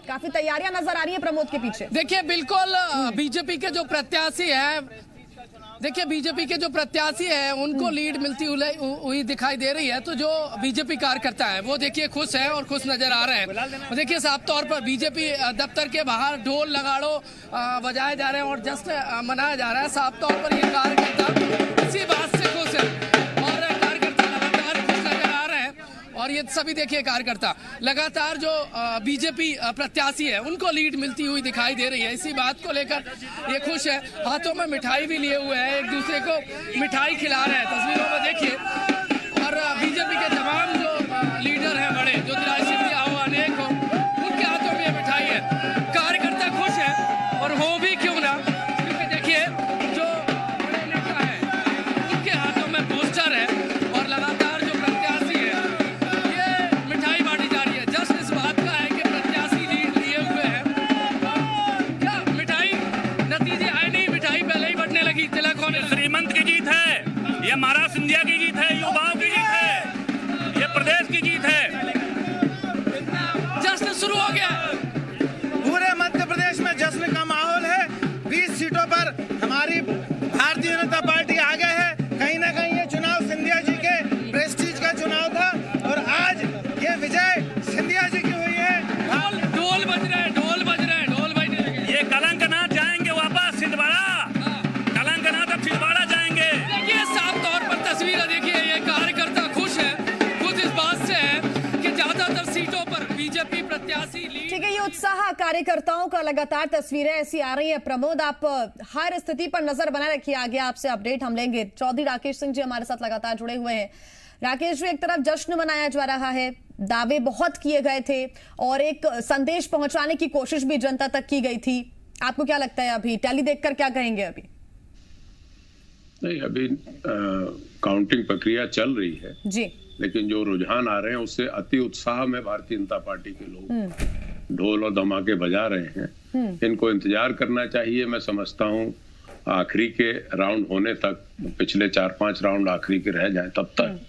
काफी तैयारियां नजर आ रही है प्रमोद के पीछे। देखिए बिल्कुल बीजेपी के जो प्रत्याशी है उनको लीड मिलती हुई दिखाई दे रही है। तो जो बीजेपी कार्यकर्ता है वो देखिए खुश है और खुश नजर आ रहे हैं। देखिए साफ तौर पर बीजेपी दफ्तर के बाहर ढोल नगाड़ो बजाए जा रहे हैं और जश्न मनाया जा रहा है। साफ तौर पर ये कार्यकर्ता इसी बात से खुश है और कार्यकर्ता लगातार खुश नजर आ रहे हैं। और ये सभी देखिए कार्यकर्ता लगातार जो बीजेपी प्रत्याशी है उनको लीड मिलती हुई दिखाई दे रही है। इसी बात को लेकर ये खुश है, हाथों में मिठाई भी लिए हुए हैं, एक दूसरे को मिठाई खिला रहे हैं। तस्वीरों में देखिए और बीजेपी के तमाम जो लीडर हैं बड़े, जो सिंधिया हो अनेक हो, उनके हाथों में मिठाई है। कार्यकर्ता खुश है और हो भी क्यों ना, क्योंकि देखिए जो बड़े नेता है उनके हाथों में पोस्टर है और लगातार श्रीमंत की जीत है, ये महाराज सिंधिया की जीत है, युवाओं की जीत है, ये प्रदेश की जीत है। जश्न शुरू हो गया। पूरे मध्य प्रदेश में जश्न का माहौल है। 20 सीटों पर हमारी भारतीय जनता पार्टी आगे है। कहीं ना कहीं ये चुनाव सिंधिया जी के प्रेस्टीज का चुनाव था और आज ये विजय सिंधिया जी की हुई है। ढोल बज रहे हैं, ढोल बज रहे हैं, ढोल बज रहे हैं। ये कलंकनाथ जाएंगे वापस छिंदवाड़ा, कलंकनाथ अब छिंदवाड़ा जाएंगे। देखिए साफ तौर पर तस्वीर देखिए, ये कार्यकर्ता खुश है, खुद इस बात से है कि ज्यादातर सीटों पर बीजेपी प्रत्याशी लीड। ठीक है, ये उत्साह कार्यकर्ताओं का लगातार तस्वीरें ऐसी आ रही है। प्रमोद, आप हर स्थिति पर नजर बनाए रखिए, आगे आपसे अपडेट हम लेंगे। चौधरी राकेश सिंह जी हमारे साथ लगातार जुड़े हुए हैं। राकेश जी, एक तरफ जश्न मनाया जा रहा है, दावे बहुत किए गए थे और एक संदेश पहुंचाने की कोशिश भी जनता तक की गई थी। आपको क्या लगता है, अभी टैली देखकर क्या कहेंगे? अभी नहीं, अभी काउंटिंग प्रक्रिया चल रही है जी, लेकिन जो रुझान आ रहे हैं उससे अति उत्साह में भारतीय जनता पार्टी के लोग ढोल और धमाके बजा रहे हैं। इनको इंतजार करना चाहिए। मैं समझता हूँ आखिरी के राउंड होने तक, पिछले 4-5 राउंड आखिरी के रह जाएं तब तक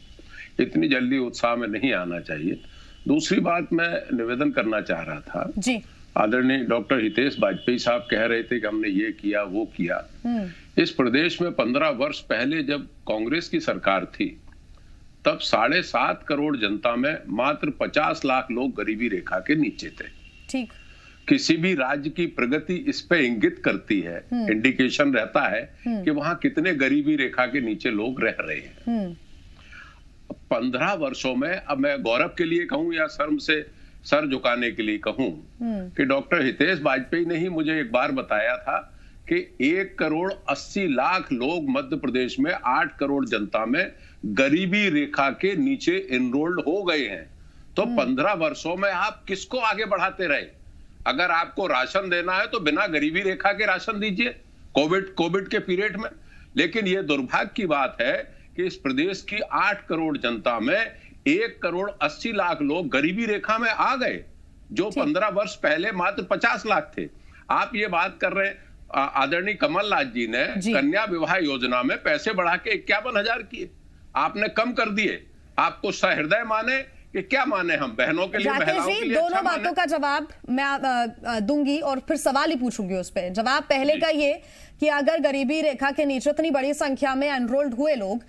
इतनी जल्दी उत्साह में नहीं आना चाहिए। दूसरी बात मैं निवेदन करना चाह रहा था जी, आदरणीय डॉक्टर हितेश वाजपेयी साहब कह रहे थे कि हमने ये किया वो किया। इस प्रदेश में 15 वर्ष पहले जब कांग्रेस की सरकार थी तब 7.5 करोड़ जनता में मात्र 50 लाख लोग गरीबी रेखा के नीचे थे। ठीक, किसी भी राज्य की प्रगति इस पे इंगित करती है, इंडिकेशन रहता है कि वहां कितने गरीबी रेखा के नीचे लोग रह रहे हैं। 15 वर्षों में, अब मैं गौरव के लिए कहूं या शर्म से सर झुकाने के लिए कहूं, कि डॉक्टर हितेश वाजपेयी ने ही मुझे एक बार बताया था कि 1 करोड़ 80 लाख लोग मध्य प्रदेश में 8 करोड़ जनता में गरीबी रेखा के नीचे एनरोल्ड हो गए हैं। तो 15 वर्षों में आप किसको आगे बढ़ाते रहे? अगर आपको राशन देना है तो बिना गरीबी रेखा के राशन दीजिए कोविड के पीरियड में। लेकिन यह दुर्भाग्य की बात है कि इस प्रदेश की 8 करोड़ जनता में 1 करोड़ 80 लाख लोग गरीबी रेखा में आ गए, जो 15 वर्ष पहले मात्र 50 लाख थे। आप ये बात कर रहे हैं, आदरणीय कमलनाथ जी ने कन्या विवाह योजना में पैसे बढ़ा के 51,000 किए, आपने कम कर दिए। आपको सहृदय माने कि क्या माने हम बहनों के लिए, महिलाओं के लिए? दोनों बातों का जवाब मैं दूंगी और फिर सवाल ही पूछूंगी उस पर। जवाब पहले का ये कि अगर गरीबी रेखा के नीचे इतनी बड़ी संख्या में एनरोल्ड हुए लोग,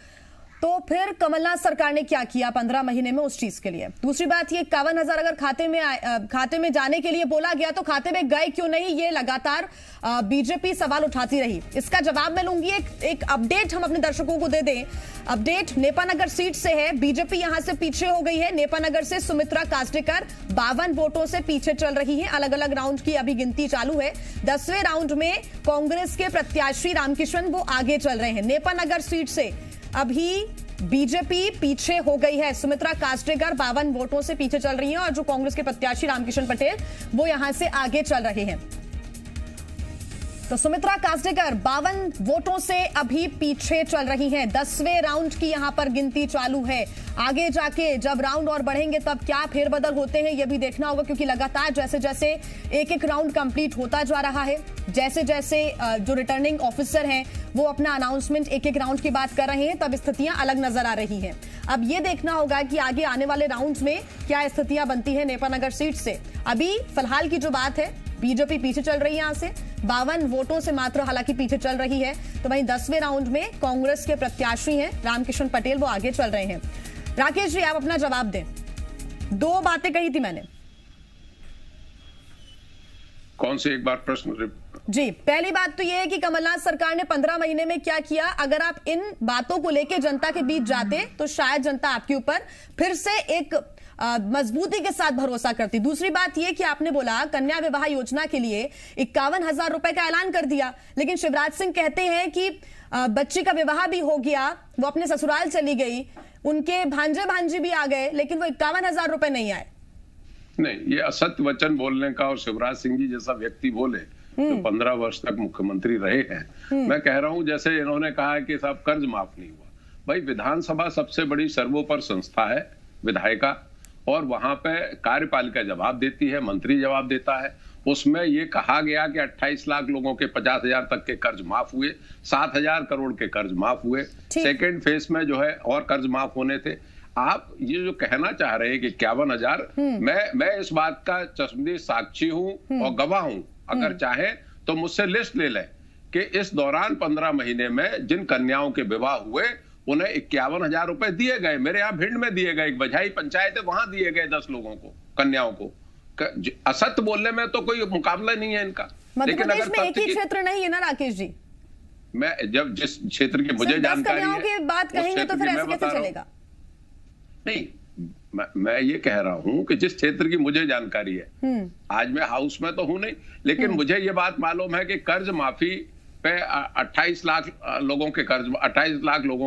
तो फिर कमलनाथ सरकार ने क्या किया 15 महीने में उस चीज के लिए? दूसरी बात ये 51,000 अगर खाते में जाने के लिए बोला गया तो खाते में गए क्यों नहीं, ये लगातार बीजेपी सवाल उठाती रही। इसका जवाब मैं लूंगी। एक अपडेट हम अपने दर्शकों को दे दें। अपडेट नेपानगर सीट से है, बीजेपी यहां से पीछे हो गई है। नेपानगर से सुमित्रा कास्डेकर 52 वोटों से पीछे चल रही है। अलग अलग राउंड की अभी गिनती चालू है। 10वें राउंड में कांग्रेस के प्रत्याशी रामकिशन वो आगे चल रहे हैं। नेपानगर सीट से अभी बीजेपी पीछे हो गई है। सुमित्रा कास्डेकर 52 वोटों से पीछे चल रही हैं और जो कांग्रेस के प्रत्याशी रामकिशन पटेल वो यहां से आगे चल रहे हैं। तो सुमित्रा कास्डेकर 52 वोटों से अभी पीछे चल रही हैं। 10वें राउंड की यहां पर गिनती चालू है। आगे जाके जब राउंड और बढ़ेंगे तब क्या फेरबदल होते हैं ये भी देखना होगा, क्योंकि लगातार जैसे जैसे एक एक राउंड कंप्लीट होता जा रहा है, जैसे जैसे जो रिटर्निंग ऑफिसर हैं वो अपना अनाउंसमेंट एक एक राउंड की बात कर रहे हैं, तब स्थितियां अलग नजर आ रही हैं। अब ये देखना होगा कि आगे आने वाले राउंड्स में क्या स्थितियां बनती है नेपानगर सीट से। अभी फिलहाल की जो बात है, बीजेपी पीछे चल रही है यहां से 52 वोटों से मात्र हालांकि पीछे चल रही है। तो वहीं 10वें राउंड में कांग्रेस के प्रत्याशी हैं रामकिशन पटेल, वो आगे चल रहे हैं। राकेश जी, आप अपना जवाब दें। 2 बातें कही थी मैंने। कौन से एक बार प्रश्न? जी, पहली बात तो यह है कि कमलनाथ सरकार ने 15 महीने में क्या किया। अगर आप इन बातों को लेकर जनता के बीच जाते तो शायद जनता आपके ऊपर फिर से एक मजबूती के साथ भरोसा करती। दूसरी बात यह कि आपने बोला कन्या विवाह योजना के लिए 51,000 रुपए का ऐलान कर दिया, लेकिन शिवराज सिंह कहते हैं कि बच्ची का विवाह भी हो गया, वो अपने ससुराल चली गई, उनके भांजे भांजी भी आ गए, लेकिन वो 51,000 रुपए नहीं आए। नहीं, ये असत्य वचन बोलने का, और शिवराज सिंह जी जैसा व्यक्ति बोले जो 15 वर्ष तक मुख्यमंत्री रहे हैं। मैं कह रहा हूं जैसे इन्होंने कहा है कि साहब कर्ज माफ नहीं हुआ। भाई, विधानसभा सबसे बड़ी सर्वोपरि संस्था है, विधायिका, और वहां पे कार्यपालिका जवाब देती है, मंत्री जवाब देता है। उसमें ये कहा गया कि 28 लाख लोगों के 50,000 तक के कर्ज माफ हुए, 7,000 करोड़ के कर्ज माफ हुए। सेकेंड फेज में जो है और कर्ज माफ होने थे। आप ये जो कहना चाह रहे हैं कि 51,000, मैं इस बात का चश्मदीद साक्षी हूं और गवाह हूं। अगर चाहे तो मुझसे लिस्ट ले लें कि इस दौरान 15 महीने में जिन कन्याओं के विवाह हुए उन्हें 51,000 रुपए दिए गए। मेरे यहाँ भिंड में दिए गए, एक बझाई पंचायत है, वहां दिए गए 10 लोगों को, कन्याओं को। असत्य बोलने में तो कोई मुकाबला नहीं है इनका। लेकिन अगर एक ही क्षेत्र नहीं है ना राकेश जी, मैं जब जिस क्षेत्र की मुझे जानकारी है की बात कहेंगे तो फिर ऐसे कैसे चलेगा? नहीं, मैं ये कह रहा हूं कि जिस क्षेत्र की मुझे जानकारी है, आज मैं हाउस में तो हूं नहीं, लेकिन मुझे ये बात मालूम है कि कर्ज माफी पे 28 लाख लोगों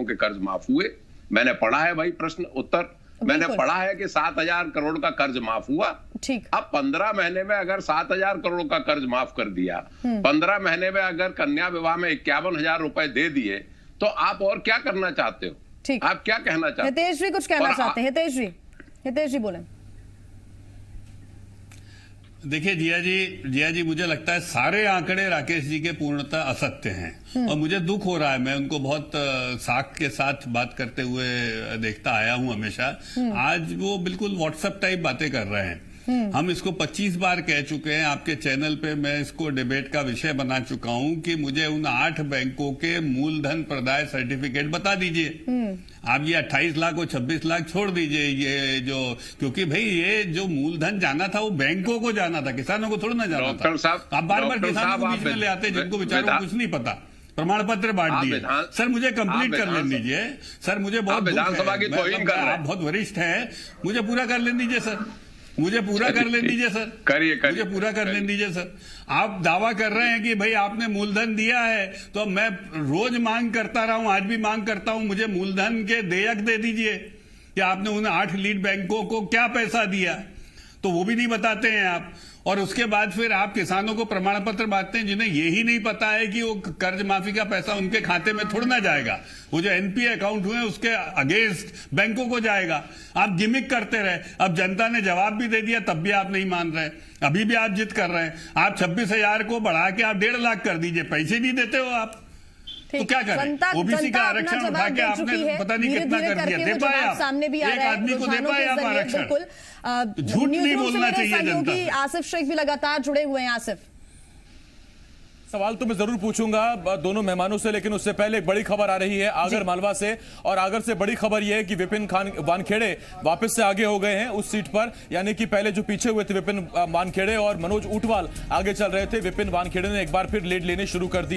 के कर्ज माफ हुए। मैंने पढ़ा है भाई प्रश्न उत्तर, मैंने पढ़ा है कि 7,000 करोड़ का कर्ज माफ हुआ। ठीक। अब 15 महीने में अगर 7,000 करोड़ का कर्ज माफ कर दिया, 15 महीने में अगर कन्या विवाह में 51,000 रुपए दे दिए, तो आप और क्या करना चाहते हो? ठीक। आप क्या कहना चाहते हैं? हितेश जी कुछ कहना चाहते हैं? हितेश जी बोलें। देखिए जिया जी मुझे लगता है सारे आंकड़े राकेश जी के पूर्णतः असत्य हैं, और मुझे दुख हो रहा है। मैं उनको बहुत साख के साथ बात करते हुए देखता आया हूं हमेशा। आज वो बिल्कुल व्हाट्सएप टाइप बातें कर रहे हैं। हम इसको 25 बार कह चुके हैं आपके चैनल पे, मैं इसको डिबेट का विषय बना चुका हूं कि मुझे उन 8 बैंकों के मूलधन प्रदाय सर्टिफिकेट बता दीजिए। आप ये 28 लाख और 26 लाख छोड़ दीजिए, ये जो, क्योंकि भाई ये जो मूलधन जाना था वो बैंकों को जाना था, किसानों को थोड़ा ना जाना था। आप बार बार किसानों को बीच में ले आते जिनको बेचारों को कुछ नहीं पता, प्रमाण पत्र बांट दिए। सर मुझे कंप्लीट कर लेने दीजिए सर, मुझे बहुत विधानसभा की तौहीन कर रहे हैं। आप बहुत वरिष्ठ हैं, मुझे पूरा कर लेने दीजिए सर, मुझे पूरा कर लेने दीजिए सर, करिए मुझे पूरा कर लेने दीजिए सर। आप दावा कर रहे हैं कि भाई आपने मूलधन दिया है, तो मैं रोज मांग करता रहा हूं, आज भी मांग करता हूं, मुझे मूलधन के देयक दे दीजिए कि आपने उन 8 लीड बैंकों को क्या पैसा दिया, तो वो भी नहीं बताते हैं आप। और उसके बाद फिर आप किसानों को प्रमाण पत्र बांटते हैं जिन्हें यही नहीं पता है कि वो कर्ज माफी का पैसा उनके खाते में थोड़ा ना जाएगा, वो जो एनपीए अकाउंट हुए उसके अगेंस्ट बैंकों को जाएगा। आप गिमिक करते रहे, अब जनता ने जवाब भी दे दिया तब भी आप नहीं मान रहे, अभी भी आप जिद कर रहे हैं। आप 26,000 को बढ़ा के आप 1.5 लाख कर दीजिए, पैसे नहीं देते हो आप, तो क्या करें? ओबीसी का आरक्षण उठा के आपने पता नहीं कितना कर दिया, दे पाए आप? एक आदमी को दे पाए आप आरक्षण? झूठ नहीं बोलना चाहिए जनता से। आसिफ शेख भी लगातार जुड़े हुए हैं। आसिफ, सवाल तो मैं जरूर पूछूंगा दोनों मेहमानों से, लेकिन उससे पहले एक बड़ी खबर आ रही है आगर मालवा से, और आगर से बड़ी खबर यह है कि विपिन वानखेड़े वापस से आगे हो गए हैं उस सीट पर। यानी कि पहले जो पीछे हुए थे विपिन वानखेड़े और मनोज ऊंटवाल आगे चल रहे थे, विपिन वानखेड़े ने एक बार फिर लीड लेने शुरू कर दी।